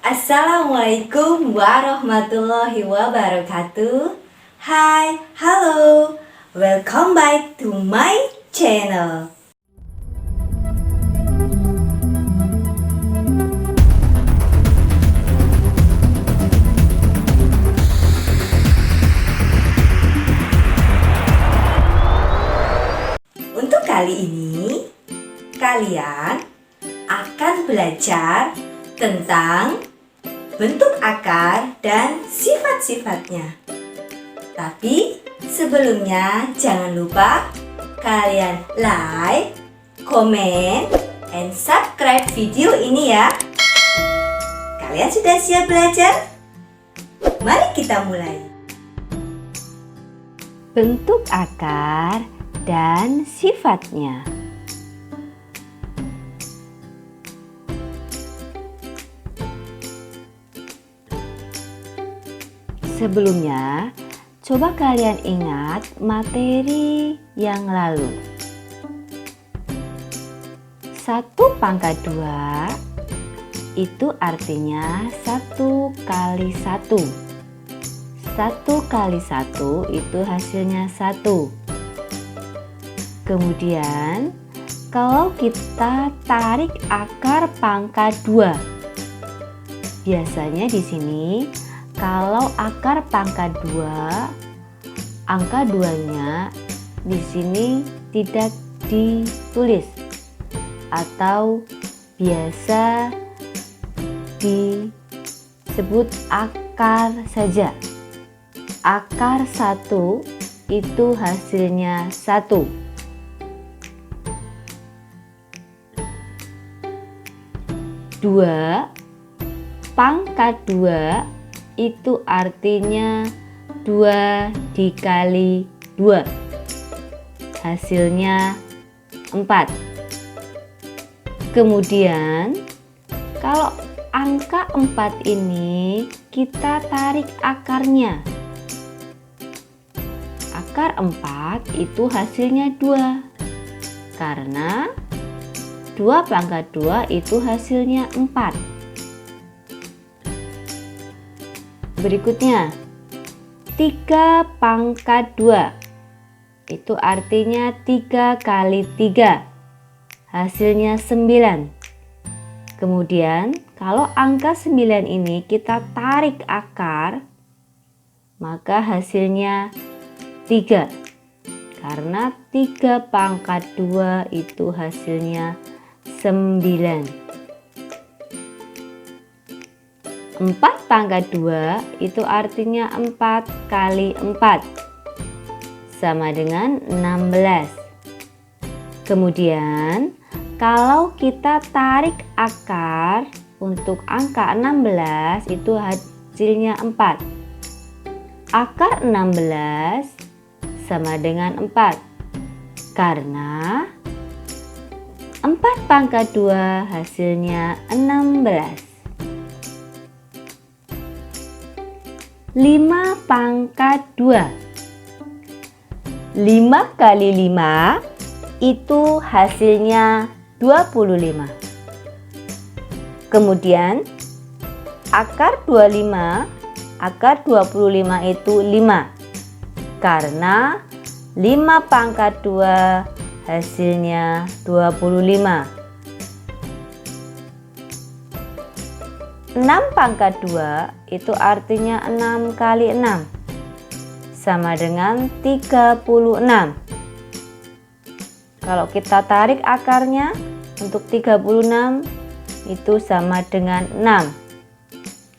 Assalamualaikum warahmatullahi wabarakatuh. Hai, halo. Welcome back to my channel. Untuk kali ini, kalian akan belajar tentang bentuk akar dan sifat-sifatnya. Tapi sebelumnya jangan lupa kalian like, comment, and subscribe video ini ya. Kalian sudah siap belajar? Mari kita mulai. Bentuk akar dan sifatnya. Sebelumnya, coba kalian ingat materi yang lalu. 1/2 itu artinya 1 kali 1. 1 kali 1 itu hasilnya 1. Kemudian, kalau kita tarik akar pangkat 2, biasanya di sini kalau akar pangkat 2, angka 2-nya di sini tidak ditulis atau biasa disebut akar saja. Akar 1 itu hasilnya 1. Dua pangkat 2 itu artinya 2 dikali 2, hasilnya 4. Kemudian kalau angka 4 ini kita tarik akarnya. Akar 4 itu hasilnya 2, karena 2 pangkat 2 itu hasilnya 4. Berikutnya 3 pangkat 2 itu artinya 3 kali 3, hasilnya 9. Kemudian kalau angka 9 ini kita tarik akar, maka hasilnya 3, karena 3 pangkat 2 itu hasilnya 9. 4 pangkat 2 itu artinya 4 kali 4 sama dengan 16. Kemudian kalau kita tarik akar untuk angka 16 itu hasilnya 4. Akar 16 sama dengan 4, karena 4 pangkat 2 hasilnya 16. 5 pangkat 2. 5 kali 5 itu hasilnya 25. Kemudian akar 25, akar 25 itu 5, karena 5 pangkat 2 hasilnya 25. 6 pangkat 2 itu artinya 6 kali 6 sama dengan 36. Kalau kita tarik akarnya untuk 36 itu sama dengan 6,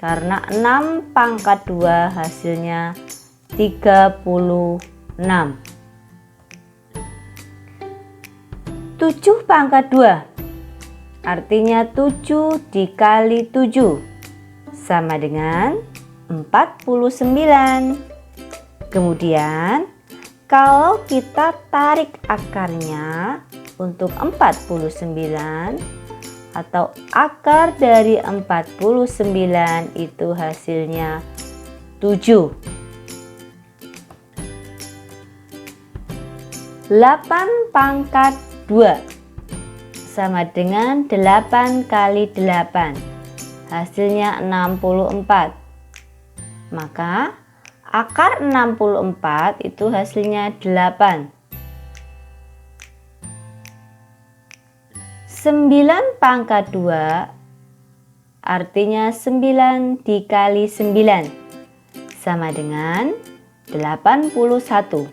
karena 6 pangkat 2 hasilnya 36. 7 pangkat 2 artinya 7 dikali 7 sama dengan 49. Kemudian kalau kita tarik akarnya untuk 49 atau akar dari 49 itu hasilnya 7. 8 pangkat 2 sama dengan 8 kali 8, hasilnya 64. Maka akar 64 itu hasilnya 8. 9 pangkat 2 artinya 9 dikali 9 sama dengan 81.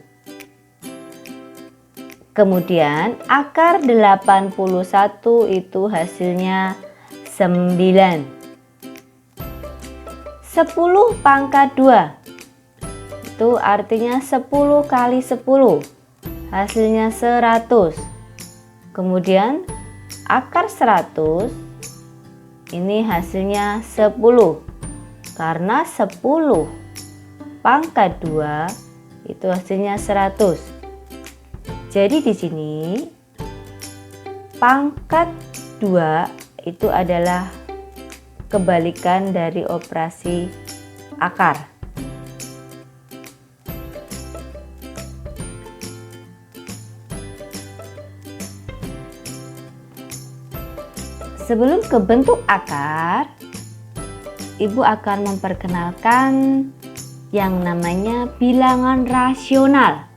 Kemudian akar 81 itu hasilnya 9. 10 pangkat 2 itu artinya 10 kali 10 hasilnya 100. Kemudian akar 100 ini hasilnya 10 karena 10 pangkat 2 itu hasilnya 100. Jadi di sini pangkat 2 itu adalah kebalikan dari operasi akar. Sebelum ke bentuk akar, Ibu akan memperkenalkan yang namanya bilangan rasional.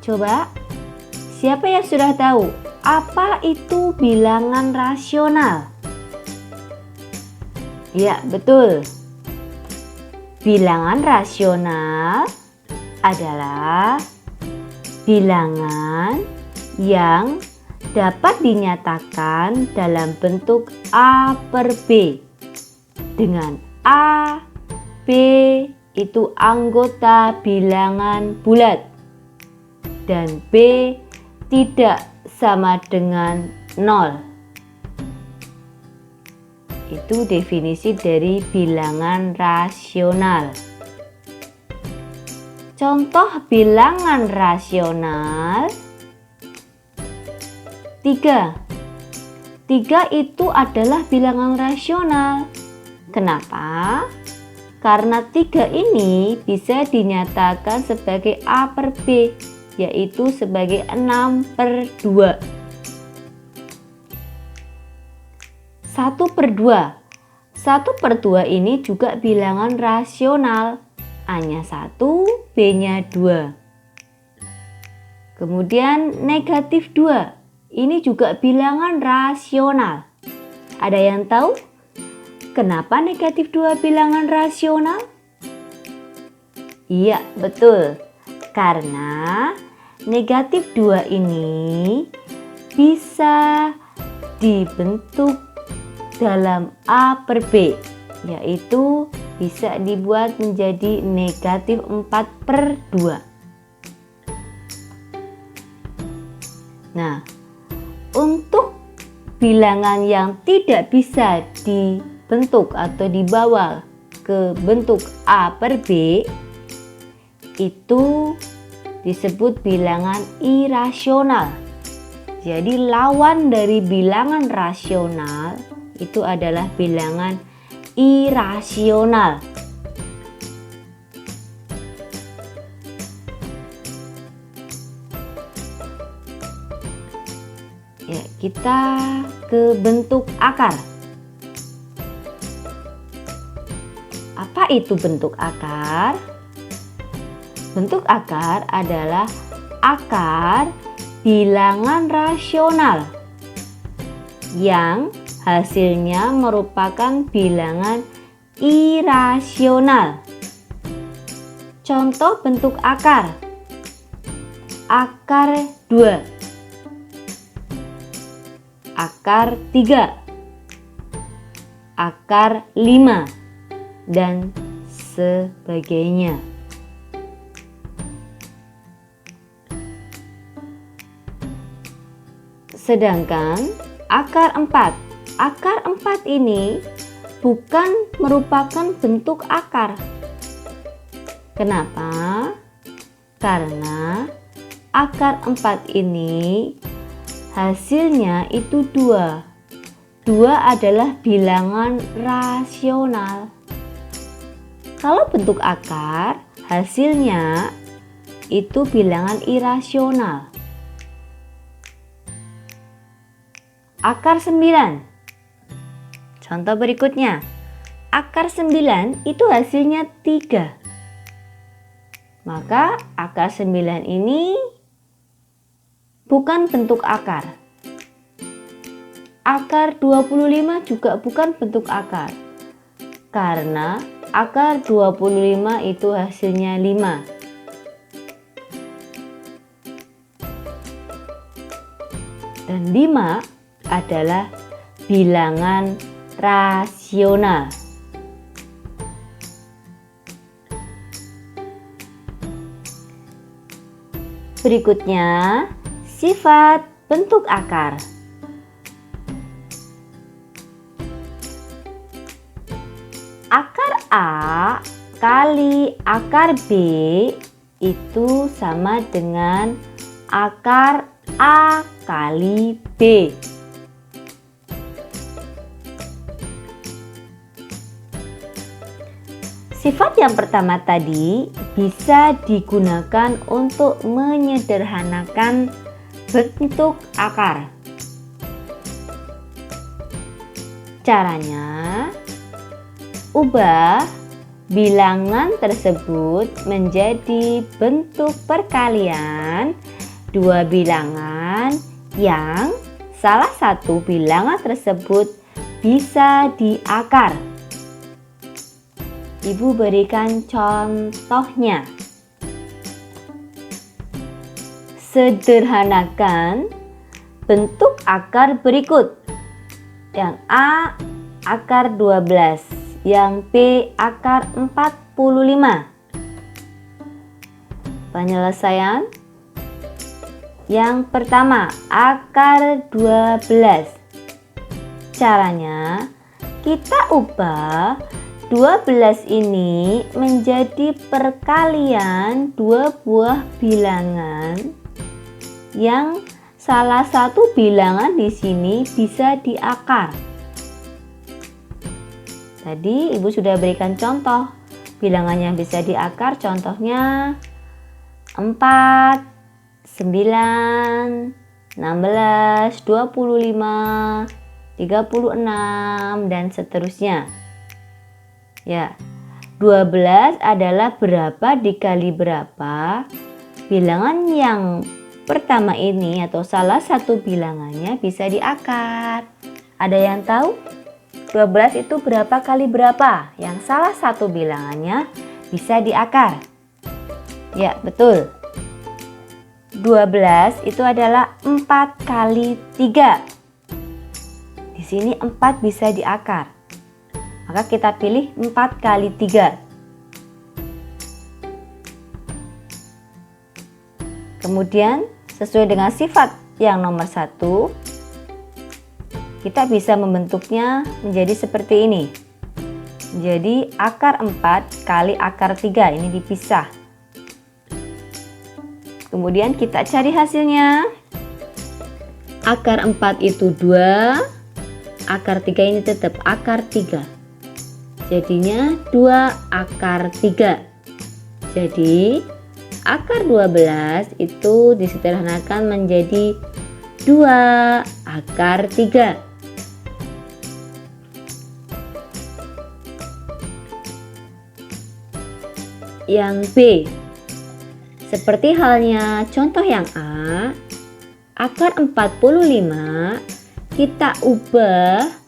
Coba, siapa yang sudah tahu apa itu bilangan rasional? Ya, betul. Bilangan rasional adalah bilangan yang dapat dinyatakan dalam bentuk A per B, dengan A, B itu anggota bilangan bulat dan B tidak sama dengan 0. Itu definisi dari bilangan rasional. Contoh bilangan rasional 3. 3 itu adalah bilangan rasional. Kenapa? Karena 3 ini bisa dinyatakan sebagai A per B, yaitu sebagai 6 per 2. 1 per 2. 1 per 2 ini juga bilangan rasional. A-nya 1, B-nya 2. Kemudian negatif 2. Ini juga bilangan rasional. Ada yang tahu kenapa negatif 2 bilangan rasional? Iya, betul. Karena negatif 2 ini bisa dibentuk dalam A per B, yaitu bisa dibuat menjadi negatif 4 per 2. Nah, untuk bilangan yang tidak bisa dibentuk atau dibawa ke bentuk A per B, itu disebut bilangan irasional. Jadi lawan dari bilangan rasional itu adalah bilangan irasional. Ya, kita ke bentuk akar. Apa itu bentuk akar? Bentuk akar adalah akar bilangan rasional yang hasilnya merupakan bilangan irasional. Contoh bentuk akar. Akar 2. Akar 3, akar 5, dan sebagainya. Sedangkan akar 4. Akar 4 ini bukan merupakan bentuk akar. Kenapa? Karena akar 4 ini hasilnya itu 2. 2 adalah bilangan rasional. Kalau bentuk akar, hasilnya itu bilangan irasional. Akar 9. Contoh berikutnya, akar 9 itu hasilnya 3. Maka akar 9 ini bukan bentuk akar. Akar 25 juga bukan bentuk akar. Karena akar 25 itu hasilnya 5. Dan 5 adalah bilangan rasional. Berikutnya, sifat bentuk akar. Akar A kali akar B itu sama dengan akar A kali B. Sifat yang pertama tadi bisa digunakan untuk menyederhanakan bentuk akar. Caranya, ubah bilangan tersebut menjadi bentuk perkalian dua bilangan yang salah satu bilangan tersebut bisa diakar. Ibu berikan contohnya. Sederhanakan bentuk akar berikut. Yang A akar 12, yang B akar 45. Penyelesaian. Yang pertama, akar 12. Caranya, kita ubah 12 ini menjadi perkalian dua buah bilangan yang salah satu bilangan di sini bisa diakar. Tadi Ibu sudah berikan contoh bilangan yang bisa diakar, contohnya 4, 9, 16, 25, 36, dan seterusnya. Ya, 12 adalah berapa dikali berapa. Bilangan yang pertama ini atau salah satu bilangannya bisa diakar. Ada yang tahu? 12 itu berapa kali berapa? Yang salah satu bilangannya bisa diakar. Ya, betul. 12 itu adalah 4 kali 3. Di sini 4 bisa diakar. Maka kita pilih 4 kali 3. Kemudian sesuai dengan sifat yang nomor 1, kita bisa membentuknya menjadi seperti ini. Jadi akar 4 kali akar 3 ini dipisah. Kemudian kita cari hasilnya. Akar 4 itu 2, akar 3 ini tetap akar 3. Jadinya 2 akar 3. Jadi akar 12 itu disederhanakan menjadi 2 akar 3. Yang B, seperti halnya contoh yang A, akar 45 kita ubah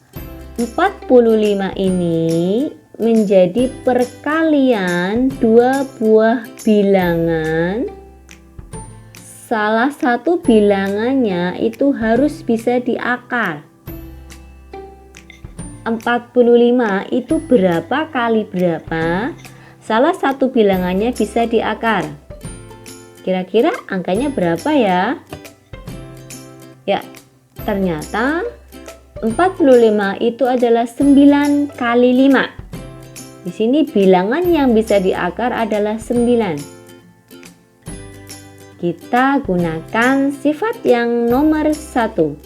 45 ini menjadi perkalian dua buah bilangan. Salah satu bilangannya itu harus bisa diakar. 45 itu berapa kali berapa? Salah satu bilangannya bisa diakar. Kira-kira angkanya berapa ya? Ya, ternyata 45 itu adalah 9 kali 5. Di sini bilangan yang bisa diakar adalah 9. Kita gunakan sifat yang nomor 1.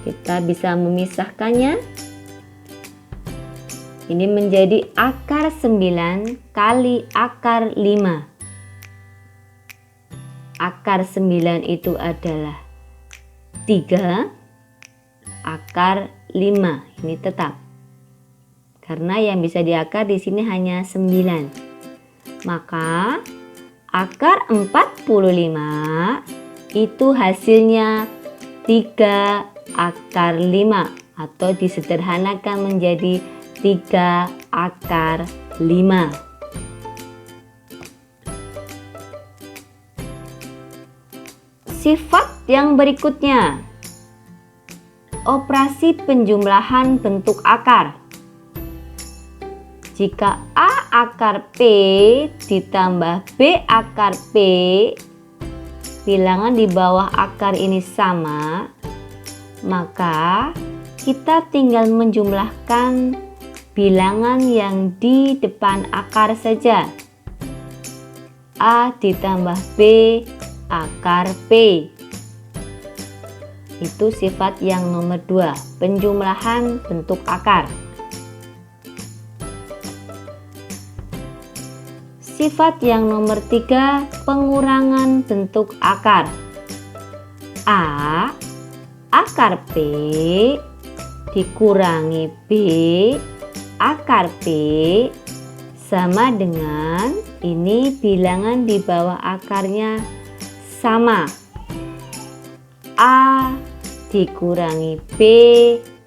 Kita bisa memisahkannya. Ini menjadi akar 9 kali akar 5. Akar 9 itu adalah 3. Akar 5 ini tetap. Karena yang bisa diakar di sini hanya 9. Maka akar 45 itu hasilnya 3 akar 5 atau disederhanakan menjadi 3 akar 5. Sifat yang berikutnya, operasi penjumlahan bentuk akar. Jika A akar P ditambah B akar P, bilangan di bawah akar ini sama, maka kita tinggal menjumlahkan bilangan yang di depan akar saja. A ditambah B akar P. Itu sifat yang nomor 2, penjumlahan bentuk akar. Sifat yang nomor 3, pengurangan bentuk akar. A akar P dikurangi B akar P sama dengan ini bilangan di bawah akarnya sama. A dikurangi B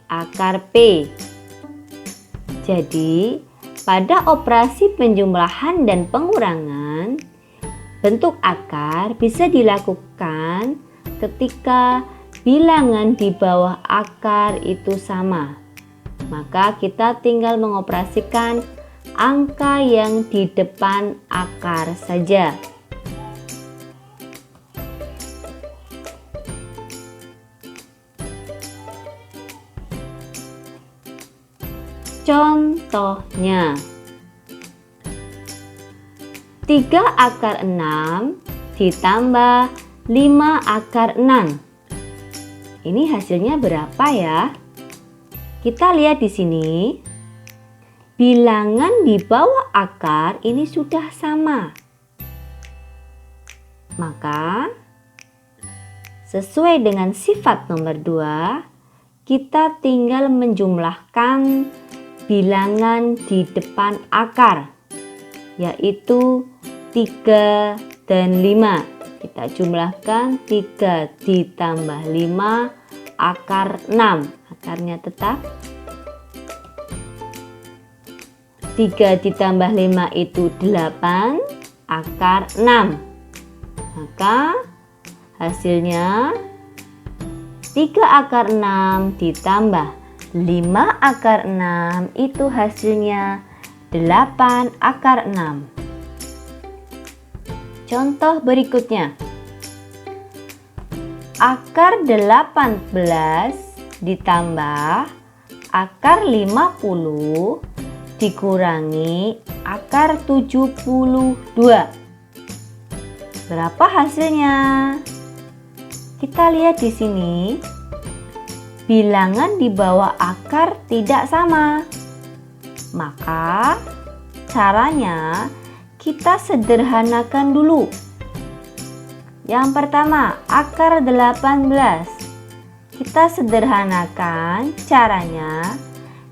akar P. Jadi pada operasi penjumlahan dan pengurangan, bentuk akar bisa dilakukan ketika bilangan di bawah akar itu sama. Maka kita tinggal mengoperasikan angka yang di depan akar saja. Contohnya, 3 akar 6 ditambah 5 akar 6. Ini hasilnya berapa ya? Kita lihat di sini. Bilangan di bawah akar ini sudah sama. Maka sesuai dengan sifat nomor 2, kita tinggal menjumlahkan bilangan di depan akar, yaitu 3 dan 5. Kita jumlahkan 3 ditambah 5 akar 6. Akarnya tetap 3 ditambah 5 itu 8 akar 6. Maka hasilnya 3 akar 6 ditambah 5 akar 6 itu hasilnya 8 akar 6. Contoh berikutnya. Akar 18 ditambah akar 50 dikurangi akar 72. Berapa hasilnya? Kita lihat di sini. Bilangan di bawah akar tidak sama. Maka caranya kita sederhanakan dulu. Yang pertama, akar 18. Kita sederhanakan caranya.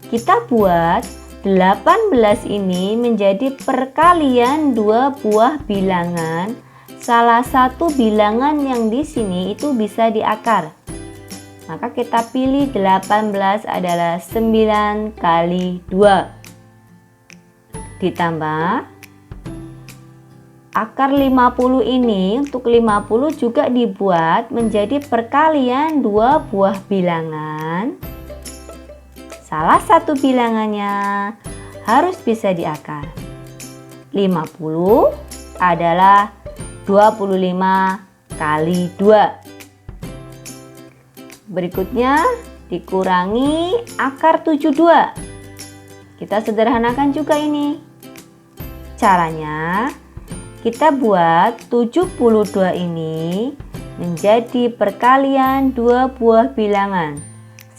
Kita buat 18 ini menjadi perkalian 2 buah bilangan. Salah satu bilangan yang di sini itu bisa diakar. Maka kita pilih 18 adalah 9 kali 2. Ditambah akar 50 ini, untuk 50 juga dibuat menjadi perkalian 2 buah bilangan. Salah satu bilangannya harus bisa diakar. 50 adalah 25 kali 2. Berikutnya dikurangi akar 72. Kita sederhanakan juga ini. Caranya kita buat 72 ini menjadi perkalian 2 buah bilangan.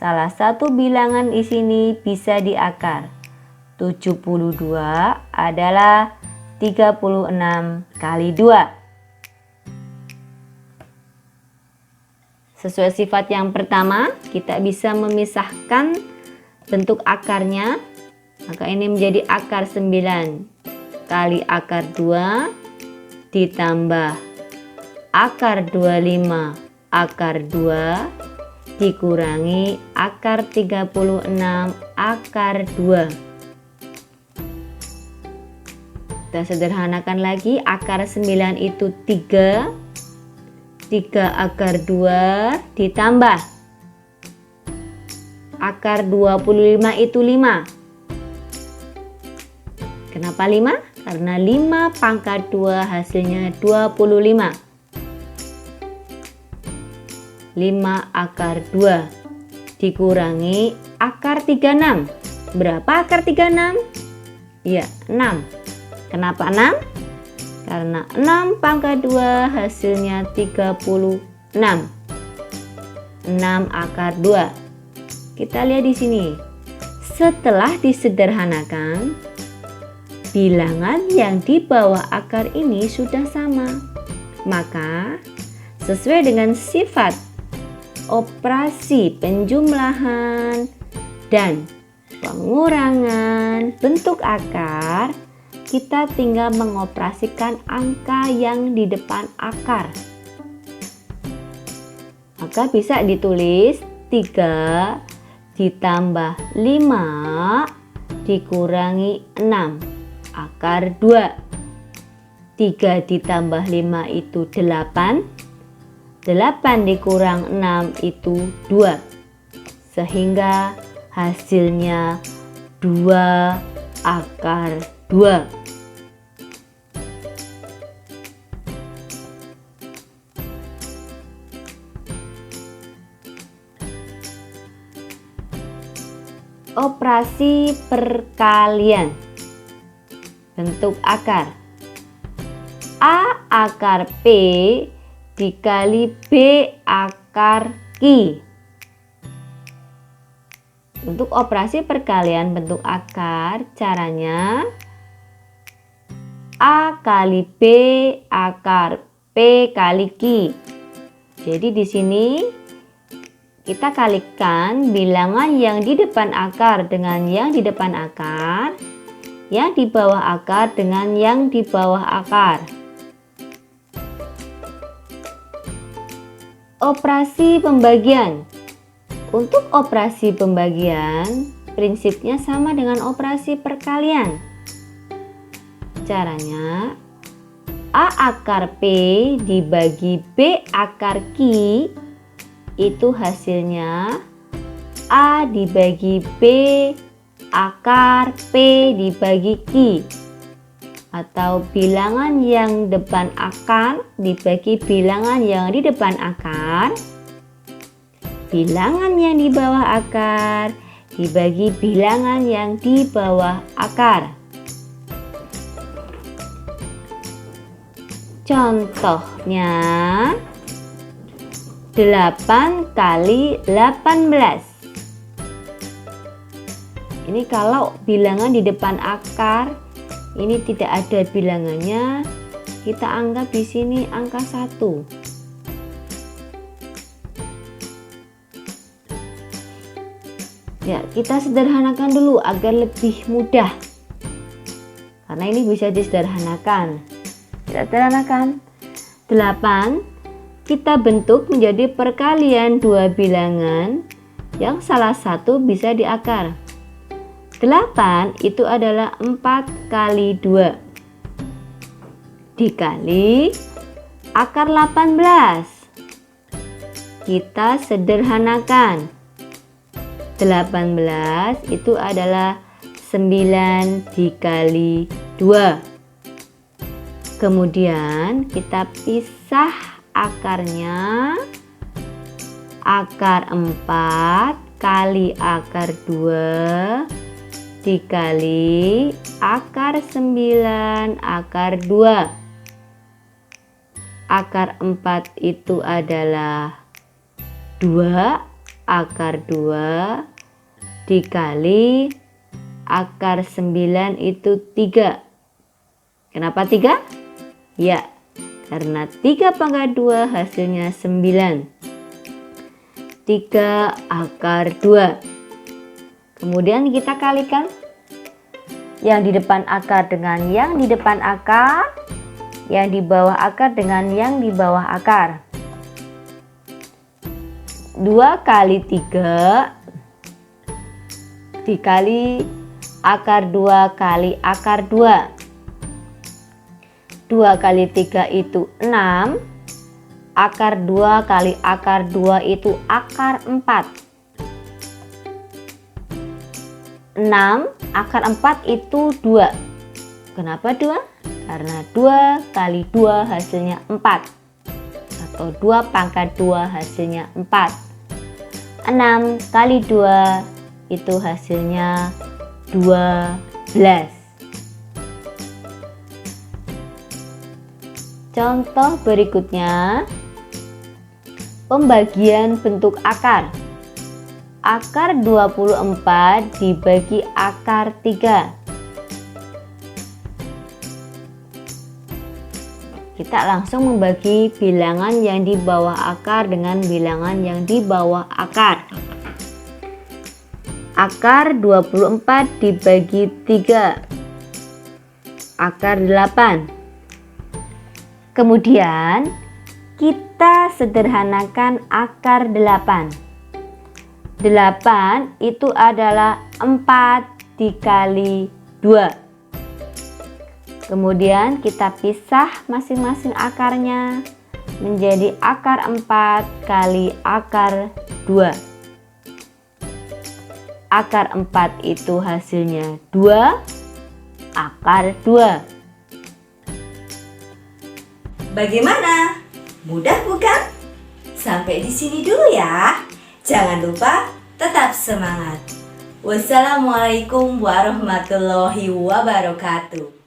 Salah satu bilangan di sini bisa diakar. 72 adalah 36 kali 2. Sesuai sifat yang pertama, kita bisa memisahkan bentuk akarnya Maka ini menjadi akar 9 kali akar 2 ditambah akar 25 akar 2 dikurangi akar 36 akar 2. Kita sederhanakan lagi, akar 9 itu 3 akar 2 ditambah akar 25 itu 5. Kenapa 5? Karena 5 pangkat 2 hasilnya 25. 5 akar 2 dikurangi akar 36. Berapa akar 36? Ya, 6. Kenapa 6? Karena 6 pangkat 2 hasilnya 36. 6 akar 2. Kita lihat di sini. Setelah disederhanakan, bilangan yang di bawah akar ini sudah sama. Maka sesuai dengan sifat operasi penjumlahan dan pengurangan bentuk akar, kita tinggal mengoperasikan angka yang di depan akar. Maka bisa ditulis 3 ditambah 5 dikurangi 6 akar 2. 3 ditambah 5 itu 8. 8 dikurang 6 itu 2. Sehingga hasilnya 2 akar 2. Operasi perkalian bentuk akar. A akar P dikali B akar Q. Untuk operasi perkalian bentuk akar, caranya A kali B akar P kali Q. Jadi di sini kita kalikan bilangan yang di depan akar dengan yang di depan akar, yang di bawah akar dengan yang di bawah akar. Operasi pembagian. Untuk operasi pembagian, prinsipnya sama dengan operasi perkalian. Caranya, A akar P dibagi B akar Q, itu hasilnya A dibagi B akar P dibagi Q. Atau bilangan yang depan akar dibagi bilangan yang di depan akar. Bilangan yang di bawah akar dibagi bilangan yang di bawah akar. Contohnya 8 kali 18. Ini kalau bilangan di depan akar ini tidak ada bilangannya, kita anggap di sini angka 1. Ya, kita sederhanakan dulu agar lebih mudah. Karena ini bisa disederhanakan. Kita sederhanakan. 8 kita bentuk menjadi perkalian dua bilangan yang salah satu bisa di akar. 8 itu adalah 4 kali 2 dikali akar 18. Kita sederhanakan. 18 itu adalah 9 dikali 2. Kemudian kita pisah akarnya. Akar 4 kali akar 2 dikali akar 9 akar 2. Akar 4 itu adalah 2 akar 2 dikali akar 9 itu 3. Kenapa 3? Ya, karena 3 pangkat 2 hasilnya 9. 3 akar 2. Kemudian kita kalikan yang di depan akar dengan yang di depan akar, yang di bawah akar dengan yang di bawah akar. 2 kali 3 dikali akar 2 kali akar 2. 2 kali 3 itu 6. Akar 2 kali akar 2 itu akar 4. 6 akar 4 itu 2. Kenapa 2? Karena 2 kali 2 hasilnya 4. Atau 2 pangkat 2 hasilnya 4. 6 kali 2 itu hasilnya 12. Contoh berikutnya, pembagian bentuk akar. Akar 24 dibagi akar 3. Kita langsung membagi bilangan yang di bawah akar dengan bilangan yang di bawah akar. Akar 24 dibagi 3. Akar 8. Kemudian kita sederhanakan akar 8. 8 itu adalah 4 dikali 2. Kemudian kita pisah masing-masing akarnya menjadi akar 4 kali akar 2. Akar 4 itu hasilnya 2 akar 2. Bagaimana? Mudah bukan? Sampai di sini dulu ya. Jangan lupa tetap semangat. Wassalamualaikum warahmatullahi wabarakatuh.